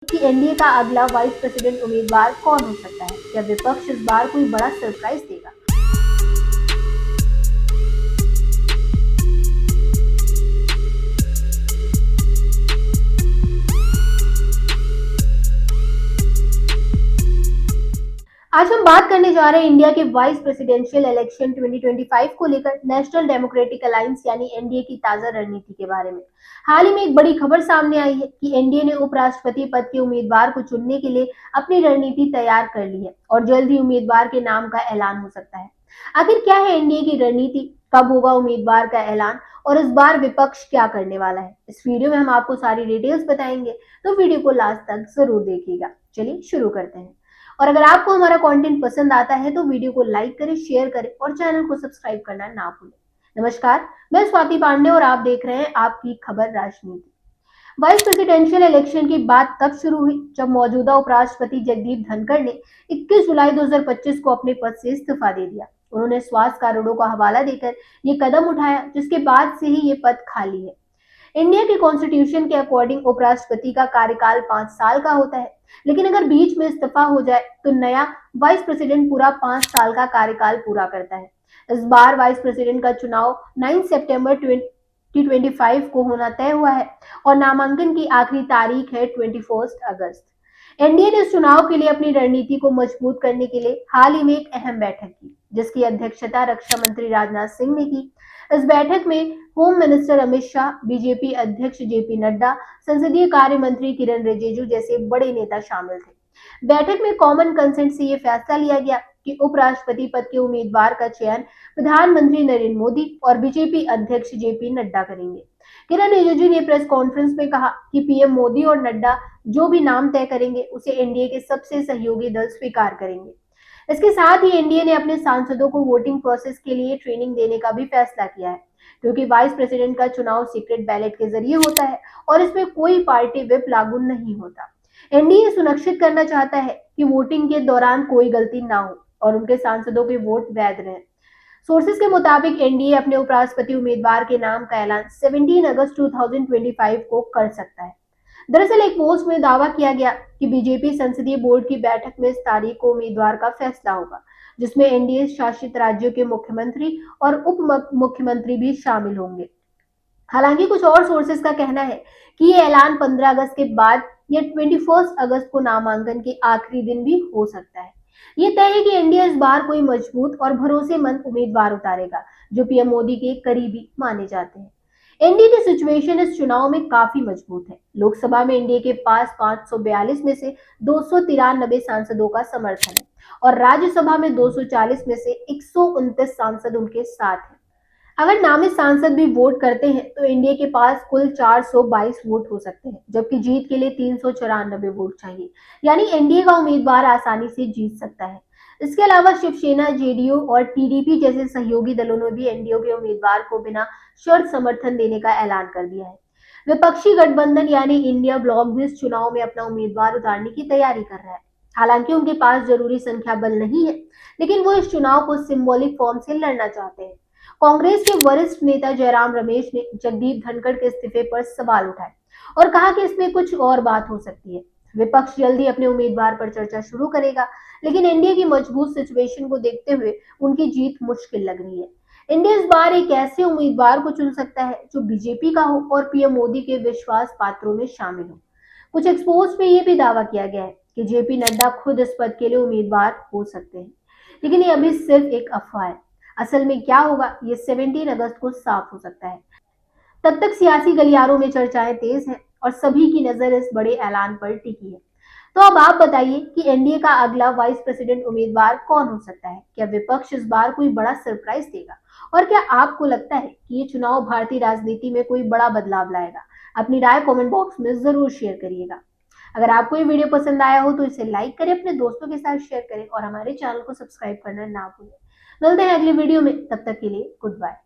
कि एनडीए का अगला वाइस प्रेसिडेंट उम्मीदवार कौन हो सकता है। क्या विपक्ष इस बार कोई बड़ा सरप्राइज देगा? आज हम बात करने जा रहे हैं इंडिया के वाइस प्रेसिडेंशियल इलेक्शन 2025 को लेकर नेशनल डेमोक्रेटिक अलायंस यानी एनडीए की ताजा रणनीति के बारे में। हाल ही में एक बड़ी खबर सामने आई है कि एनडीए ने उपराष्ट्रपति पद के उम्मीदवार को चुनने के लिए अपनी रणनीति तैयार कर ली है और जल्द ही उम्मीदवार के नाम का ऐलान हो सकता है। आखिर क्या है एनडीए की रणनीति, कब होगा उम्मीदवार का ऐलान और इस बार विपक्ष क्या करने वाला है, इस वीडियो में हम आपको सारी डिटेल्स बताएंगे, तो वीडियो को लास्ट तक जरूर देखिएगा। चलिए शुरू करते हैं। और अगर आपको हमारा कंटेंट पसंद आता है तो वीडियो को लाइक करें, शेयर करें और चैनल को सब्सक्राइब करना ना भूलें। नमस्कार, मैं स्वाति पांडे और आप देख रहे हैं आपकी खबर राजनीति। वाइस प्रेसिडेंशियल इलेक्शन की बात तब शुरू हुई जब मौजूदा उपराष्ट्रपति जगदीप धनखड़ ने 21 जुलाई 2025 को अपने पद से इस्तीफा दे दिया। उन्होंने स्वास्थ्य कारणों का हवाला देकर ये कदम उठाया, जिसके बाद से ही ये पद खाली है। इंडिया के कॉन्स्टिट्यूशन के अकॉर्डिंग उपराष्ट्रपति का कार्यकाल 5 साल का होता है, लेकिन अगर बीच में इस्तीफा हो जाए तो नया वाइस प्रेसिडेंट पूरा 5 साल का कार्यकाल पूरा करता है। इस बार वाइस प्रेसिडेंट का चुनाव 9 सितंबर 2025 को होना तय हुआ है और नामांकन की आखिरी तारीख है 21 अगस्त। एनडीए ने इस चुनाव के लिए अपनी रणनीति को मजबूत करने के लिए हाल ही में एक अहम बैठक की, जिसकी अध्यक्षता रक्षा मंत्री राजनाथ सिंह ने की। इस बैठक में home minister Amit Shah, BJP अध्यक्ष जेपी नड्डा, संसदीय कार्य मंत्री किरण रिजिजू जैसे बड़े नेता शामिल थे। बैठक में कॉमन कंसेंट से ये फैसला लिया गया कि उपराष्ट्रपति पद के उम्मीदवार का चयन प्रधानमंत्री नरेंद्र मोदी और बीजेपी अध्यक्ष जेपी नड्डा करेंगे। किरण रिजिजू ने प्रेस कॉन्फ्रेंस में कहा कि पीएम मोदी और नड्डा जो भी नाम तय करेंगे उसे एनडीए के सबसे सहयोगी दल स्वीकार करेंगे। इसके साथ ही एनडीए ने अपने सांसदों को वोटिंग प्रोसेस के लिए ट्रेनिंग देने का भी फैसला किया है, क्योंकि वाइस प्रेसिडेंट का चुनाव सीक्रेट बैलेट के जरिए होता है और इसमें कोई पार्टी व्हिप लागू नहीं होता। एनडीए सुनिश्चित करना चाहता है कि वोटिंग के दौरान कोई गलती ना हो और उनके सांसदों के वोट वैध रहें। सोर्सेज के मुताबिक एनडीए अपने उपराष्ट्रपति उम्मीदवार के नाम का ऐलान 17 अगस्त 2025 को कर सकता है। दरअसल एक पोस्ट में दावा किया गया कि बीजेपी संसदीय बोर्ड की बैठक में इस तारीख को उम्मीदवार का फैसला होगा, जिसमें एनडीए शासित राज्यों के मुख्यमंत्री और उप मुख्यमंत्री भी शामिल होंगे। हालांकि कुछ और सोर्सेज का कहना है कि ये ऐलान 15 अगस्त के बाद या 21 अगस्त को नामांकन के आखिरी दिन भी हो सकता है। ये तय है कि एनडीए इस बार कोई मजबूत और भरोसेमंद उम्मीदवार उतारेगा, जो पीएम मोदी के करीबी माने जाते हैं। एनडीए की सिचुएशन इस चुनाव में काफी मजबूत है। लोकसभा में एनडीए के पास 542 में से 293 सांसदों का समर्थन है और राज्यसभा में 240 में से 129 सांसद उनके साथ हैं। अगर नामित सांसद भी वोट करते हैं तो इंडिया के पास कुल 422 वोट हो सकते हैं, जबकि जीत के लिए 394 वोट चाहिए। यानी एनडीए का उम्मीदवार आसानी से जीत सकता है। इसके अलावा शिवसेना, जेडीयू और टीडीपी जैसे सहयोगी दलों ने भी एनडीए के उम्मीदवार को बिना शर्त समर्थन देने का ऐलान कर दिया है। विपक्षी गठबंधन यानी इंडिया ब्लॉक भी इस चुनाव में अपना उम्मीदवार उतारने की तैयारी कर रहा है। हालांकि उनके पास जरूरी संख्या बल नहीं है, लेकिन वो इस चुनाव को सिंबॉलिक फॉर्म से लड़ना चाहते हैं। कांग्रेस के वरिष्ठ नेता जयराम रमेश ने जगदीप धनखड़ के इस्तीफे पर सवाल उठाए और कहा कि इसमें कुछ और बात हो सकती है। विपक्ष जल्दी अपने उम्मीदवार पर चर्चा शुरू करेगा, लेकिन इंडिया की मजबूत सिचुएशन को देखते हुए उनकी जीत मुश्किल लग रही है। इंडिया इस बार एक ऐसे उम्मीदवार को चुन सकता है जो बीजेपी का हो और पीएम मोदी के विश्वास पात्रों में शामिल हो। कुछ एक्सपोज में यह भी दावा किया गया है कि जेपी नड्डा खुद इस पद के लिए उम्मीदवार हो सकते हैं, लेकिन ये अभी सिर्फ एक अफवाह है। असल में क्या होगा ये 17 अगस्त को साफ हो सकता है। तब तक सियासी गलियारों में चर्चाएं तेज हैं और सभी की नजर इस बड़े ऐलान पर टिकी है। तो अब आप बताइए कि एनडीए का अगला वाइस प्रेसिडेंट उम्मीदवार कौन हो सकता है? क्या विपक्ष इस बार कोई बड़ा सरप्राइज देगा? और क्या आपको लगता है कि ये चुनाव भारतीय राजनीति में कोई बड़ा बदलाव लाएगा? अपनी राय कमेंट बॉक्स में जरूर शेयर करिएगा। अगर आपको ये वीडियो पसंद आया हो तो इसे लाइक करें, अपने दोस्तों के साथ शेयर करें और हमारे चैनल को सब्सक्राइब करना ना भूलें। मिलते हैं अगली वीडियो में, तब तक के लिए गुड बाय।